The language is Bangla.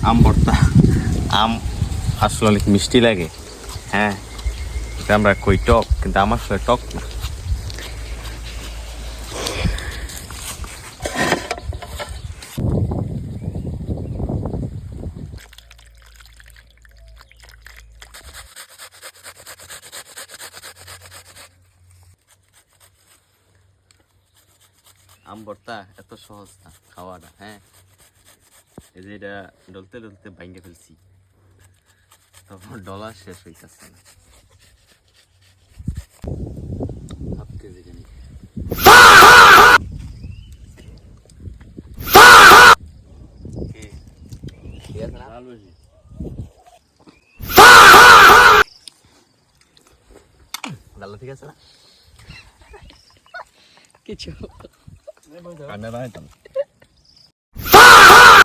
আম ভর্তা আম আসলে অনেক মিষ্টি লাগে হ্যাঁ এটা আমরা কই টক কিন্তু আমার আসলে টক না আম ভর্তা এত সহজ না খাওয়াটা হ্যাঁ এই যে এটা ডলতে ডলতে ভাঙে ফেলছি তখন ডলার শেষ হইতেছে না ভাবতে যেখানে ঠিক আছে না কিছু কান্না না